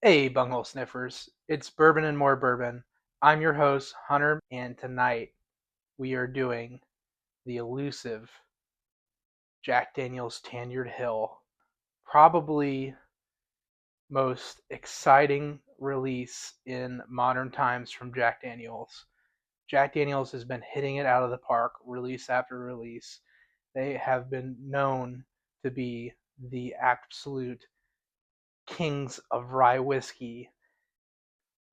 Hey, bunghole sniffers. It's Bourbon and More Bourbon. I'm your host, Hunter, and tonight we are doing the elusive Jack Daniels Tanyard Hill. Probably most exciting release in modern times from Jack Daniels. Jack Daniels has been hitting it out of the park release after release. They have been known to be the absolute kings of rye whiskey.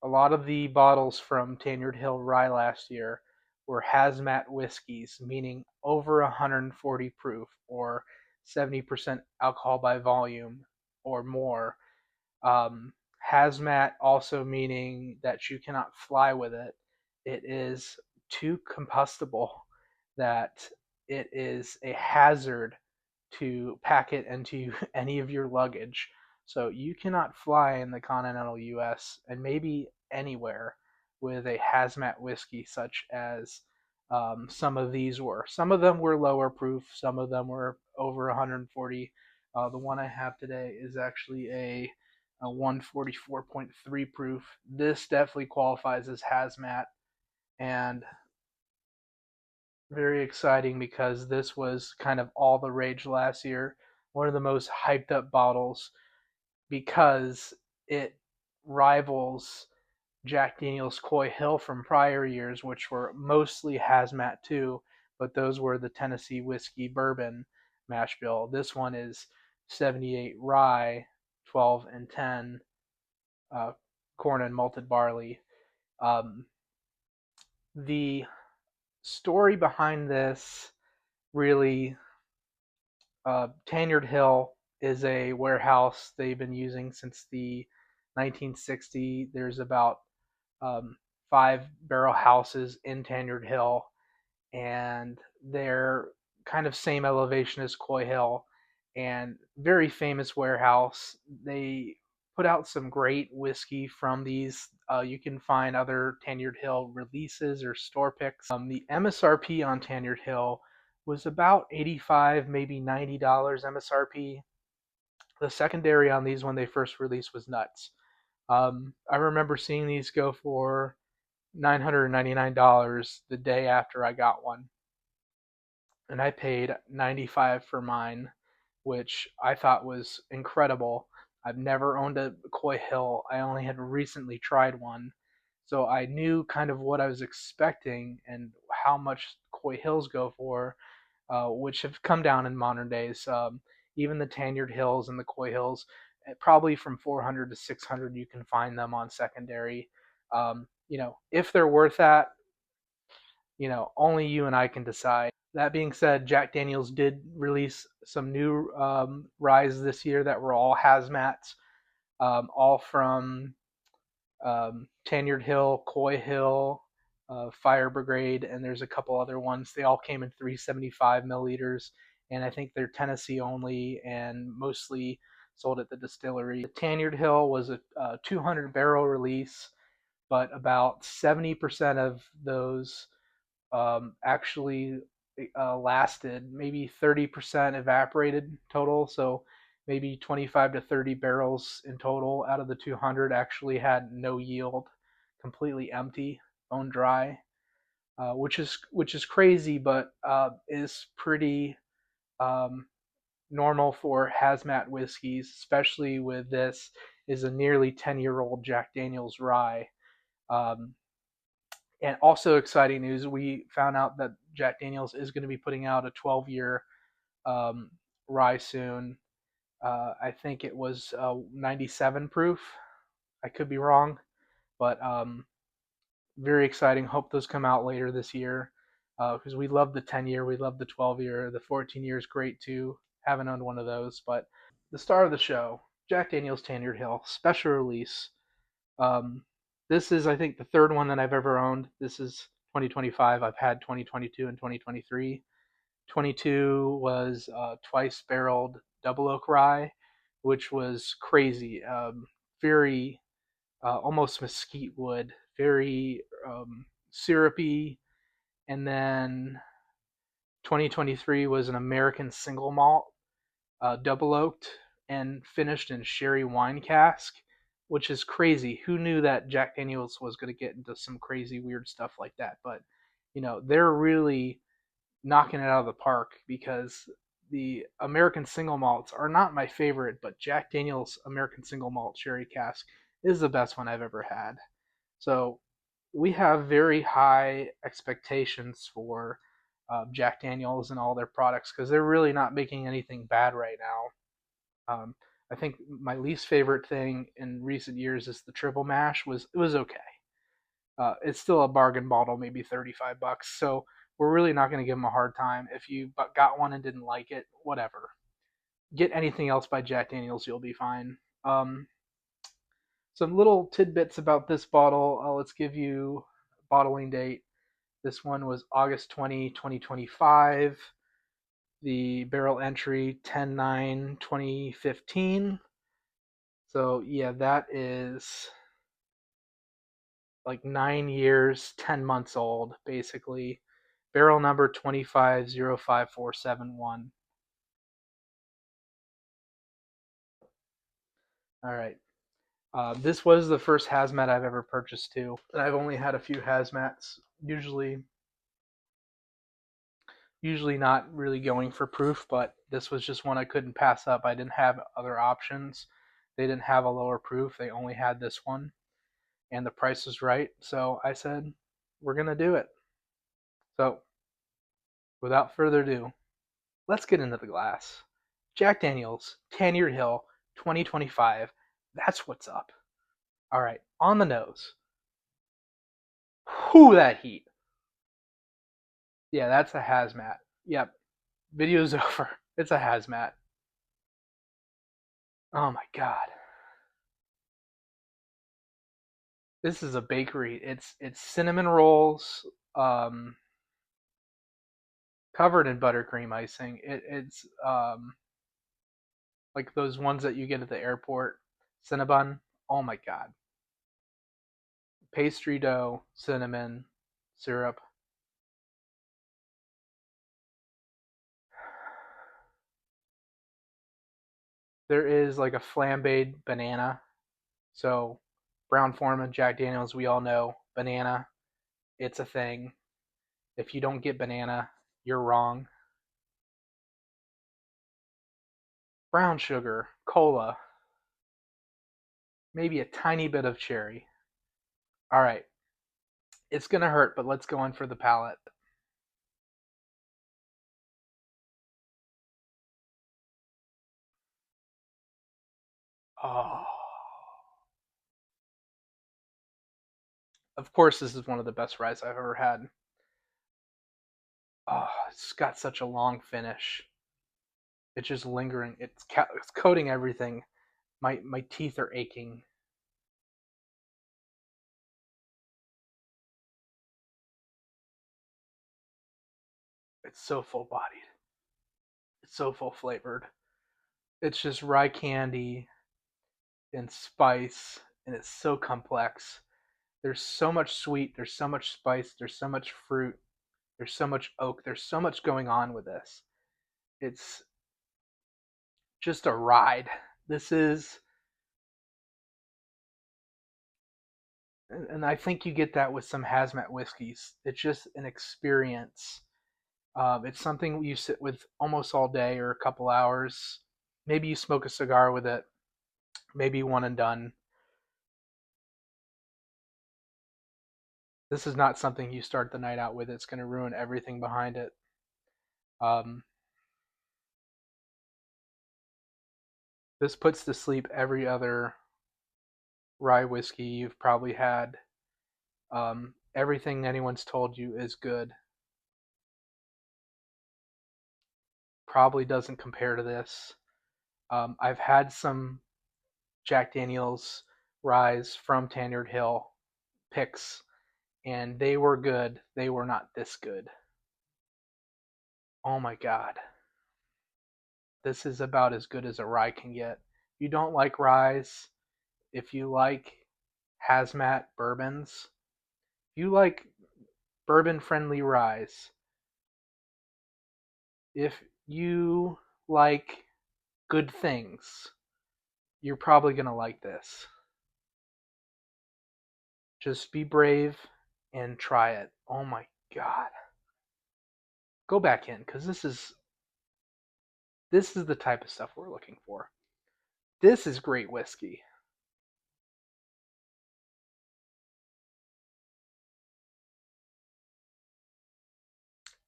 A lot of the bottles from Tanyard Hill Rye last year were Hazmat whiskeys, meaning over 140 proof or 70% alcohol by volume or more. Um, Hazmat also meaning that you cannot fly with it. It is too combustible that it is a hazard to pack it into any of your luggage. So you cannot fly in the continental US and maybe anywhere with a hazmat whiskey such as some of these were. Some of them were lower proof, some of them were over 140. The one I have today is actually a 144.3 proof. This definitely qualifies as hazmat, and very exciting because this was kind of all the rage last year. One of the most hyped up bottles because it rivals Jack Daniel's Coy Hill from prior years, which were mostly hazmat too, but those were the Tennessee whiskey bourbon mash bill. This one is 78 rye, 12 and 10 uh, corn and malted barley. Um, the story behind this really, Tanyard Hill is a warehouse they've been using since the 1960s. There's about um, 5 barrel houses in Tanyard Hill, and they're kind of same elevation as Coy Hill, and very famous warehouse. They put out some great whiskey from these. You can find other Tanyard Hill releases or store picks. The MSRP on Tanyard Hill was about 85, maybe $90 MSRP. The secondary on these when they first released was nuts. I remember seeing these go for $999 the day after I got one, and I paid 95 for mine, which I thought was incredible. I've never owned a Coy Hill. I only had recently tried one. So I knew kind of what I was expecting and how much Coy Hills go for, which have come down in modern days. Even the Tanyard Hills and the Coy Hills, probably from 400 to 600, you can find them on secondary. If they're worth that, only you and I can decide. That being said, Jack Daniels did release some new ryes this year that were all hazmats, all from Tanyard Hill, Coy Hill, Fire Brigade, and there's a couple other ones. They all came in 375 milliliters, and I think they're Tennessee only and mostly sold at the distillery. The Tanyard Hill was a 200 barrel release, but about 70% of those actually lasted. Maybe 30% evaporated total, so maybe 25 to 30 barrels in total out of the 200 actually had no yield, completely empty, bone dry, which is crazy, but is pretty um, normal for hazmat whiskeys, especially with this is a nearly 10-year-old Jack Daniel's rye. Um, and also exciting news, we found out that Jack Daniels is going to be putting out a 12-year um, rye soon. I think it was 97 proof. I could be wrong, but very exciting. Hope those come out later this year because we love the 10-year, we love the 12-year, the 14-year is great too. Haven't owned one of those, but the star of the show, Jack Daniels Tanyard Hill special release. Um, this is, I think, the third one that I've ever owned. This is 2025. I've had 2022 and 2023. 22 was twice barreled double oak rye, which was crazy. Very almost mesquite wood, very syrupy. And then 2023 was an American single malt, double oaked and finished in sherry wine cask, which is crazy. Who knew that Jack Daniels was going to get into some crazy weird stuff like that? But they're really knocking it out of the park, because the American single malts are not my favorite, but Jack Daniels American single malt sherry cask is the best one I've ever had. So we have very high expectations for Jack Daniels and all their products, because they're really not making anything bad right now. I think my least favorite thing in recent years is the triple mash. It was okay. It's still a bargain bottle, maybe $35. So we're really not going to give them a hard time. If you got one and didn't like it, whatever. Get anything else by Jack Daniels, you'll be fine. Some little tidbits about this bottle. Let's give you bottling date. This one was August 2025. The barrel entry 10/9/2015. So yeah, that is like 9 years, 10 months old, basically. Barrel number 25054771. All right. This was the first hazmat I've ever purchased too. And I've only had a few hazmats. Usually not really going for proof, but this was just one I couldn't pass up. I didn't have other options. They didn't have a lower proof. They only had this one, and the price was right. So I said, we're going to do it. So without further ado, let's get into the glass. Jack Daniels, Tanyard Hill, 2025. That's what's up. All right, on the nose. Whew, that heat. Yeah, that's a hazmat. Yep, video's over. It's a hazmat. Oh my god. This is a bakery. It's cinnamon rolls, um, covered in buttercream icing. It's like those ones that you get at the airport, Cinnabon. Oh my god. Pastry dough, cinnamon, syrup. There is like a flambéed banana. So Brown Foreman, Jack Daniels, we all know banana. It's a thing. If you don't get banana, you're wrong. Brown sugar, cola, maybe a tiny bit of cherry. All right, it's gonna hurt, but let's go in for the palate. Oh, of course, this is one of the best ryes I've ever had. Oh, it's got such a long finish. It's just lingering. It's coating everything. My teeth are aching. It's so full bodied. It's so full flavored. It's just rye candy and spice, and it's so complex. There's so much sweet, there's so much spice, there's so much fruit, there's so much oak, there's so much going on with this. It's just a ride. This is, and I think you get that with some hazmat whiskeys. It's just an experience. It's something you sit with almost all day or a couple hours. Maybe you smoke a cigar with it. Maybe one and done. This is not something you start the night out with. It's going to ruin everything behind it. Um, this puts to sleep every other rye whiskey you've probably had. Everything anyone's told you is good. Probably doesn't compare to this. I've had some Jack Daniels ryes from Tanyard Hill picks, and they were good. They were not this good. Oh my god. This is about as good as a rye can get. If you don't like ryes, if you like hazmat bourbons, if you like bourbon friendly ryes, if you like good things, you're probably going to like this. Just be brave and try it. Oh my god. Go back in, because this is the type of stuff we're looking for. This is great whiskey.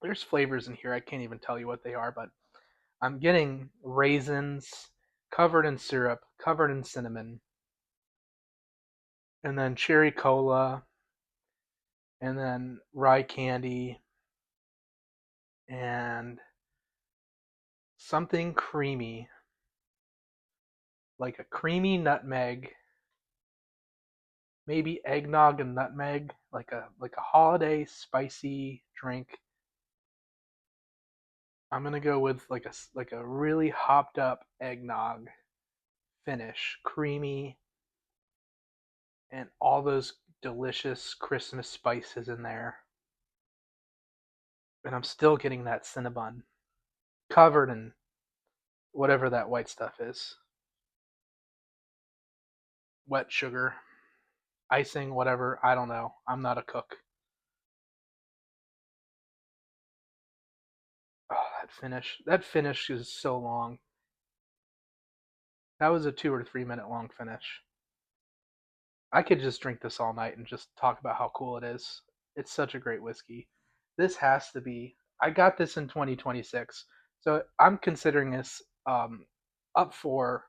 There's flavors in here. I can't even tell you what they are, but I'm getting raisins covered in syrup, covered in cinnamon, and then cherry cola, and then rye candy, and something creamy, like a creamy nutmeg, maybe eggnog and nutmeg, like a holiday spicy drink. I'm gonna go with like a really hopped up eggnog finish, creamy, and all those delicious Christmas spices in there. And I'm still getting that cinnamon covered in whatever that white stuff is. Wet sugar, icing, whatever. I don't know. I'm not a cook. Oh, that finish. That finish is so long. That was a 2 or 3 minute long finish. I could just drink this all night and just talk about how cool it is. It's such a great whiskey. This has to be. I got this in 2026, so I'm considering this up for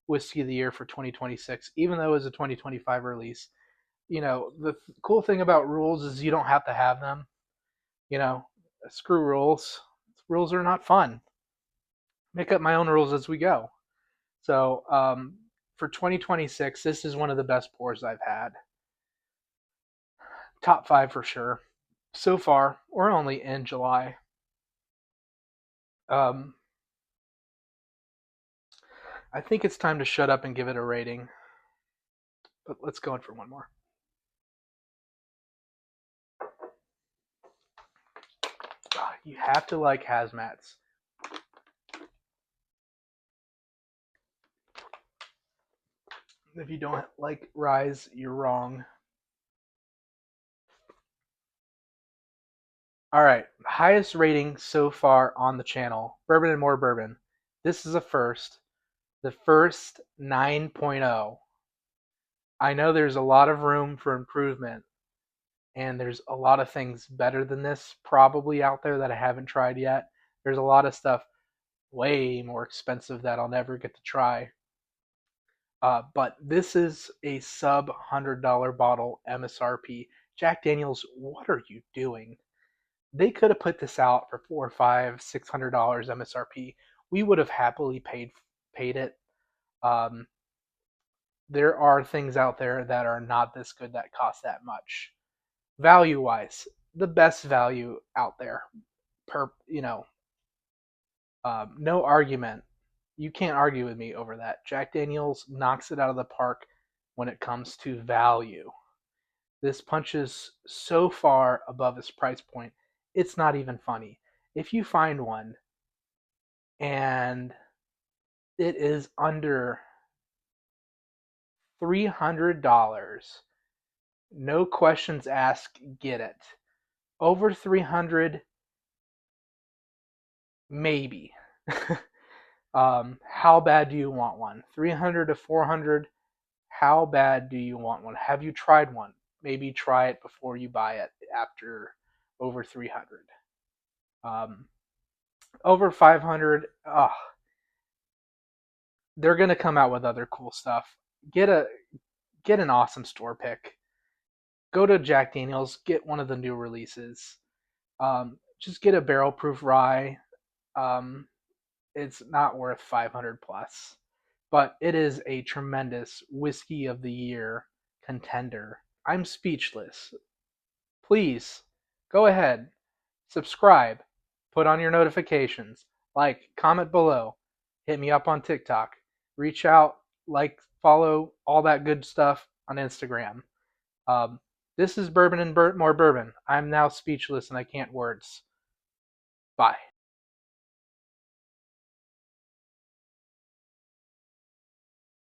whiskey of the year for 2026, even though it was a 2025 release. The cool thing about rules is you don't have to have them. You know, Screw rules. Rules are not fun. Make up my own rules as we go. So for 2026, this is one of the best pours I've had. Top five for sure. So far, we're only in July. Um, I think it's time to shut up and give it a rating. But let's go in for one more. You have to like Hazmats. If you don't like Rise, you're wrong. All right, highest rating so far on the channel, Bourbon and More Bourbon. This is a first. The first 9.0. I know there's a lot of room for improvement, and there's a lot of things better than this probably out there that I haven't tried yet. There's a lot of stuff way more expensive that I'll never get to try. But this is a sub $100 bottle MSRP. Jack Daniels, what are you doing? They could have put this out for $400, $500, $600 MSRP. We would have happily paid it. There are things out there that are not this good that cost that much. Value wise, the best value out there. No argument. You can't argue with me over that. Jack Daniels knocks it out of the park when it comes to value. This punches so far above its price point, it's not even funny. If you find one and it is under $300, no questions asked, get it. Over 300, maybe. How bad do you want one? 300 to 400, how bad do you want one? Have you tried one? Maybe try it before you buy it after over 300. Over 500, they're going to come out with other cool stuff. Get an awesome store pick. Go to Jack Daniels, get one of the new releases. Just get a barrel proof rye. It's not worth 500 plus, but it is a tremendous whiskey of the year contender. I'm speechless. Please go ahead, subscribe, put on your notifications, like, comment below, hit me up on TikTok, reach out, like, follow, all that good stuff on Instagram. This is Bourbon and More Bourbon. I'm now speechless and I can't words. Bye.